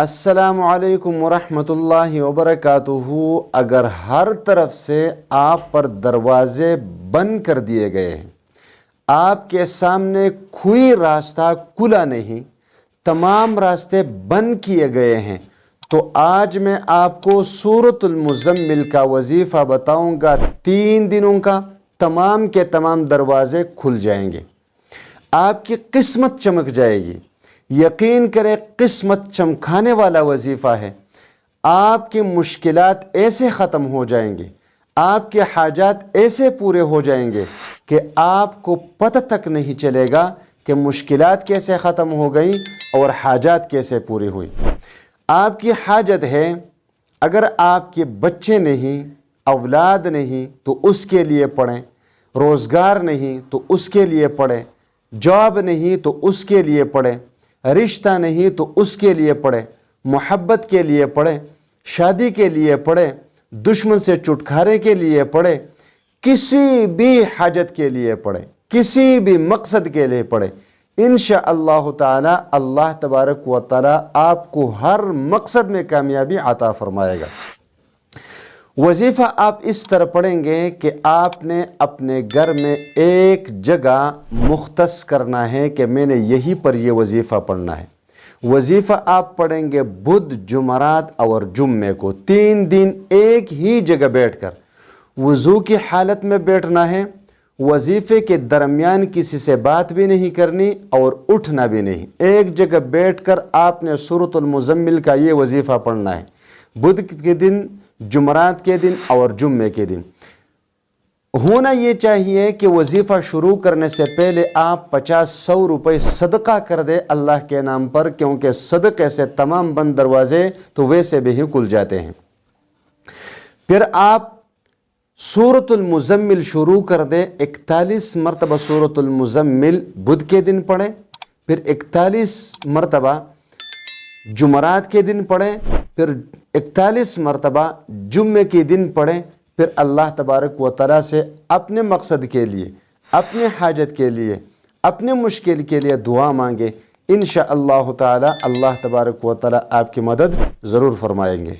السلام علیکم ورحمۃ اللہ وبرکاتہ۔ اگر ہر طرف سے آپ پر دروازے بند کر دیے گئے ہیں، آپ کے سامنے کوئی راستہ کھلا نہیں، تمام راستے بند کیے گئے ہیں، تو آج میں آپ کو سورۃ المزمل کا وظیفہ بتاؤں گا۔ 3 دنوں کا تمام کے تمام دروازے کھل جائیں گے، آپ کی قسمت چمک جائے گی۔ یقین کریں، قسمت چمکانے والا وظیفہ ہے۔ آپ کی مشکلات ایسے ختم ہو جائیں گے، آپ کے حاجات ایسے پورے ہو جائیں گے کہ آپ کو پتہ تک نہیں چلے گا کہ مشکلات کیسے ختم ہو گئیں اور حاجات کیسے پوری ہوئی۔ آپ کی حاجت ہے، اگر آپ کے بچے نہیں، اولاد نہیں تو اس کے لیے پڑھیں، روزگار نہیں تو اس کے لیے پڑھیں، جاب نہیں تو اس کے لیے پڑھیں، رشتہ نہیں تو اس کے لیے پڑھیں، محبت کے لیے پڑھیں، شادی کے لیے پڑھیں، دشمن سے چھٹکارے کے لیے پڑھیں، کسی بھی حاجت کے لیے پڑھیں، کسی بھی مقصد کے لیے پڑھیں۔ انشاءاللہ تعالی اللہ تبارک و تعالی آپ کو ہر مقصد میں کامیابی عطا فرمائے گا۔ وظیفہ آپ اس طرح پڑھیں گے کہ آپ نے اپنے گھر میں ایک جگہ مختص کرنا ہے کہ میں نے یہیں پر یہ وظیفہ پڑھنا ہے۔ وظیفہ آپ پڑھیں گے بدھ، جمعرات اور جمعے کو، 3 دن ایک ہی جگہ بیٹھ کر۔ وضو کی حالت میں بیٹھنا ہے، وظیفے کے درمیان کسی سے بات بھی نہیں کرنی اور اٹھنا بھی نہیں، ایک جگہ بیٹھ کر آپ نے سورۃ المزمل کا یہ وظیفہ پڑھنا ہے، بدھ کے دن، جمعرات کے دن اور جمعے کے دن۔ ہونا یہ چاہیے کہ وظیفہ شروع کرنے سے پہلے آپ 50-100 روپے صدقہ کر دے اللہ کے نام پر، کیونکہ صدقے سے تمام بند دروازے تو ویسے بھی ہی کھل جاتے ہیں۔ پھر آپ سورۃ المزمل شروع کر دے، 41 مرتبہ سورۃ المزمل بدھ کے دن پڑھیں، پھر 41 مرتبہ جمعرات کے دن پڑھیں، پھر 41 مرتبہ جمعے کے دن پڑھیں۔ پھر اللہ تبارک و تعالیٰ سے اپنے مقصد کے لیے، اپنے حاجت کے لیے، اپنے مشکل کے لیے دعا مانگے۔ انشاءاللہ تعالی اللہ تبارک و تعالیٰ آپ کی مدد ضرور فرمائیں گے۔